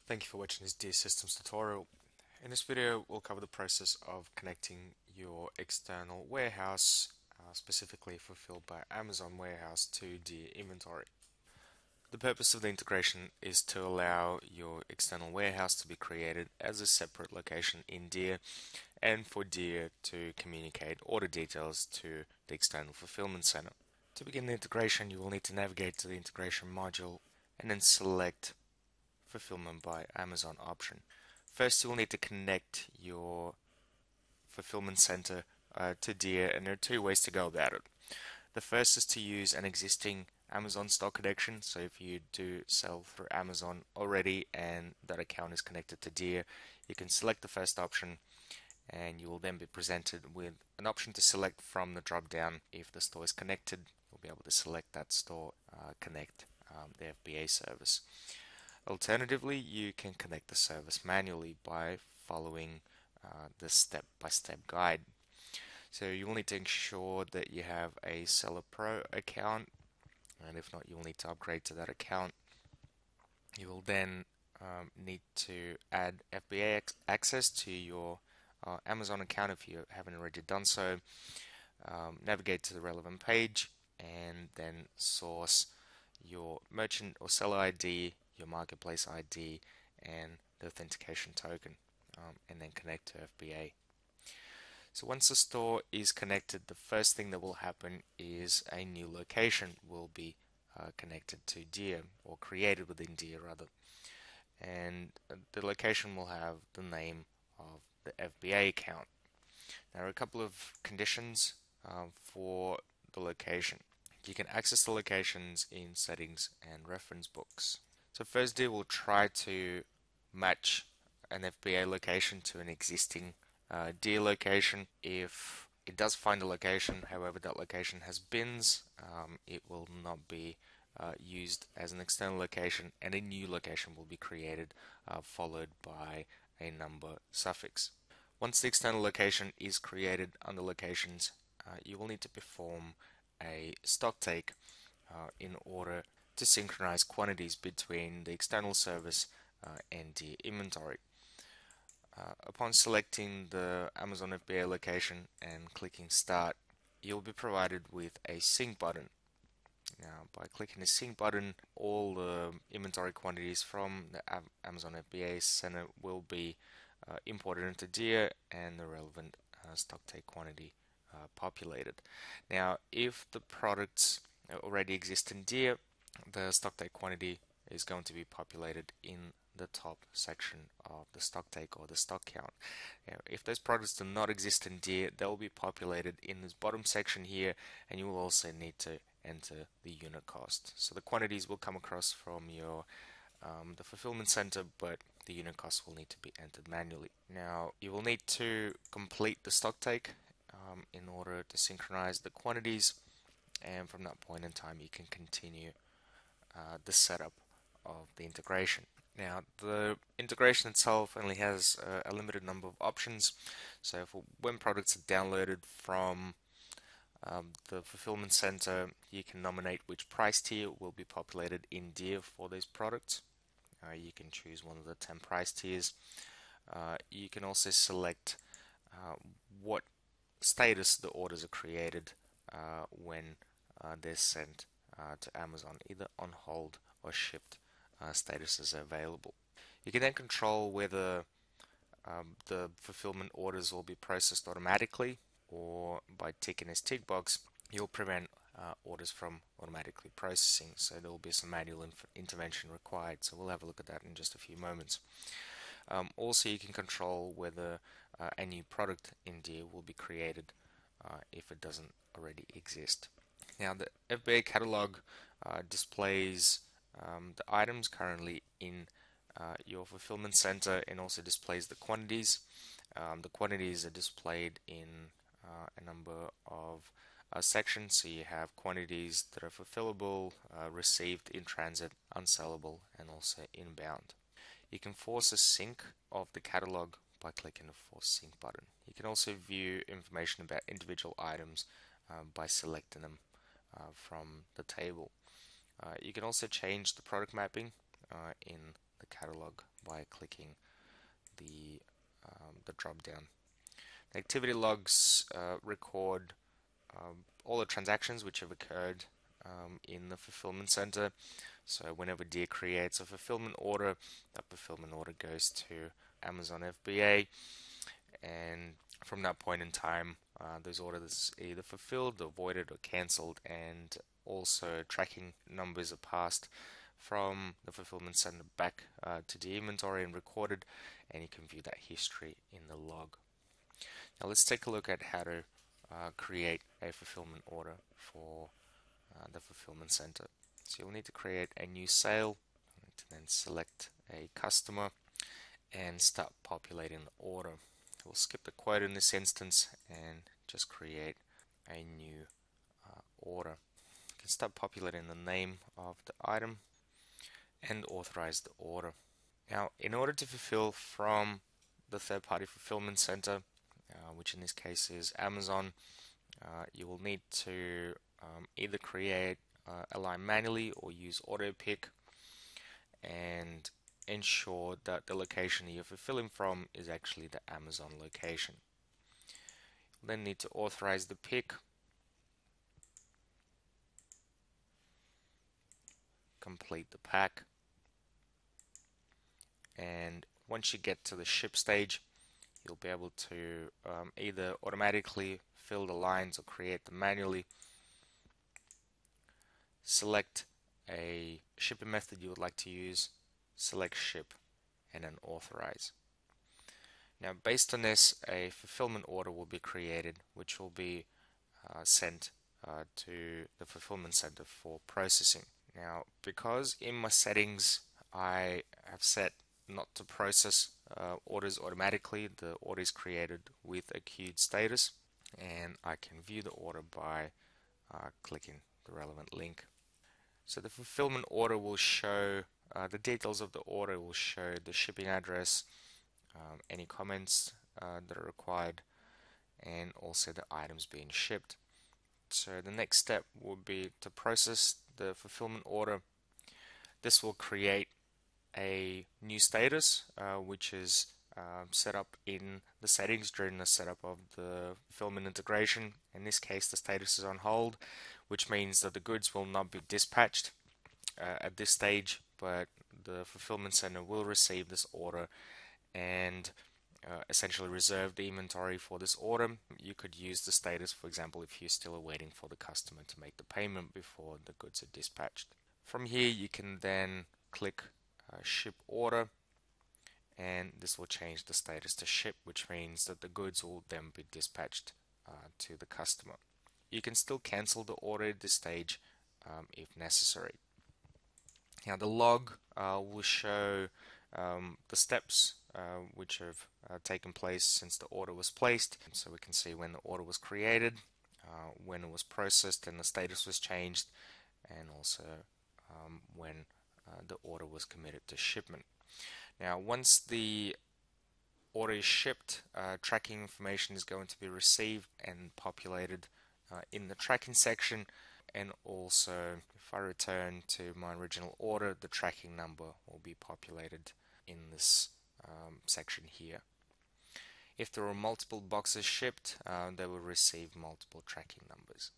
Thank you for watching this DIA Systems tutorial. In this video, we'll cover the process of connecting your external warehouse, specifically fulfilled by Amazon warehouse, to DIA inventory. The purpose of the integration is to allow your external warehouse to be created as a separate location in DIA and for DIA to communicate order details to the external fulfillment center. To begin the integration, you will need to navigate to the integration module and then select Fulfillment by Amazon option. First, you will need to connect your fulfillment center to DIA, and there are two ways to go about it. The first is to use an existing Amazon stock connection. So if you do sell through Amazon already and that account is connected to DIA, you can select the first option and you will then be presented with an option to select from the drop down. If the store is connected, you'll be able to select that store, connect the FBA service. Alternatively, you can connect the service manually by following the step-by-step guide. So you will need to ensure that you have a Seller Pro account, and if not, you will need to upgrade to that account. You will then need to add FBA access to your Amazon account if you haven't already done so. Navigate to the relevant page and then source your merchant or seller ID, your marketplace ID, and the authentication token, and then connect to FBA. So once the store is connected, the first thing that will happen is a new location will be connected to DIA, or created within DIA rather, and the location will have the name of the FBA account. There are a couple of conditions for the location. You can access the locations in settings and reference books. So first DIA will try to match an FBA location to an existing DIA location. If it does find a location, however, that location has bins, it will not be used as an external location, and a new location will be created, followed by a number suffix. Once the external location is created under locations, you will need to perform a Stocktake in order to synchronize quantities between the external service and the inventory. Upon selecting the Amazon FBA location and clicking Start, you'll be provided with a sync button. Now, by clicking the sync button, all the inventory quantities from the Amazon FBA center will be imported into DIA and the relevant Stocktake quantity populated. Now, if the products already exist in DIA, the Stocktake quantity is going to be populated in the top section of the Stocktake or the stock count. Now, if those products do not exist in DIA, they will be populated in this bottom section here, and you will also need to enter the unit cost. So the quantities will come across from your the fulfillment center, but the unit cost will need to be entered manually. Now, you will need to complete the Stocktake in order to synchronize the quantities, and from that point in time you can continue the setup of the integration. Now, the integration itself only has a limited number of options. So for when products are downloaded from the fulfillment center, you can nominate which price tier will be populated in DIA for those products. You can choose one of the 10 price tiers. You can also select what status the orders are created when they're sent to Amazon, either on hold or shipped statuses are available. You can then control whether the fulfillment orders will be processed automatically, or by ticking this tick box, you'll prevent orders from automatically processing. So there will be some manual intervention required. So we'll have a look at that in just a few moments. Also, you can control whether a new product in DIA will be created if it doesn't already exist. Now, the FBA Catalog displays the items currently in your fulfillment center, and also displays the quantities. The quantities are displayed in a number of sections. So you have quantities that are fulfillable, received, in transit, unsellable, and also inbound. You can force a sync of the catalog by clicking the Force Sync button. You can also view information about individual items by selecting them from the table. You can also change the product mapping in the catalog by clicking the drop down. The activity logs record all the transactions which have occurred in the fulfillment center. So whenever Deer creates a fulfillment order, that fulfillment order goes to Amazon FBA, and from that point in time, those orders are either fulfilled or voided or cancelled, and also tracking numbers are passed from the fulfillment center back to the inventory and recorded, and you can view that history in the log. Now let's take a look at how to create a fulfillment order for the fulfillment center. So you'll need to create a new sale, and then select a customer and start populating the order. We'll skip the quote in this instance and just create a new order. You can start populating the name of the item and authorize the order. Now, in order to fulfill from the third-party fulfillment center, which in this case is Amazon, you will need to either create a line manually or use auto pick, and ensure that the location you're fulfilling from is actually the Amazon location. You'll then need to authorize the pick, complete the pack, and once you get to the ship stage, you'll be able to either automatically fill the lines or create them manually. Select a shipping method you would like to use, select ship, and then authorize. Now, based on this, a fulfillment order will be created, which will be sent to the fulfillment center for processing. Now, because in my settings I have set not to process orders automatically, the order is created with a queued status, and I can view the order by clicking the relevant link. So the fulfillment order will show the details of the order, will show the shipping address, any comments that are required, and also the items being shipped. So the next step would be to process the fulfillment order. This will create a new status, which is set up in the settings during the setup of the fulfillment integration. In this case, the status is on hold, which means that the goods will not be dispatched at this stage, but the fulfillment center will receive this order and essentially reserve the inventory for this order. You could use the status, for example, if you're still waiting for the customer to make the payment before the goods are dispatched. From here, you can then click ship order, and this will change the status to ship, which means that the goods will then be dispatched to the customer. You can still cancel the order at this stage if necessary. Now the log will show the steps which have taken place since the order was placed. So we can see when the order was created, when it was processed and the status was changed, and also when the order was committed to shipment. Now once the order is shipped, tracking information is going to be received and populated in the tracking section, and also if I return to my original order, the tracking number will be populated in this section here. If there are multiple boxes shipped, they will receive multiple tracking numbers.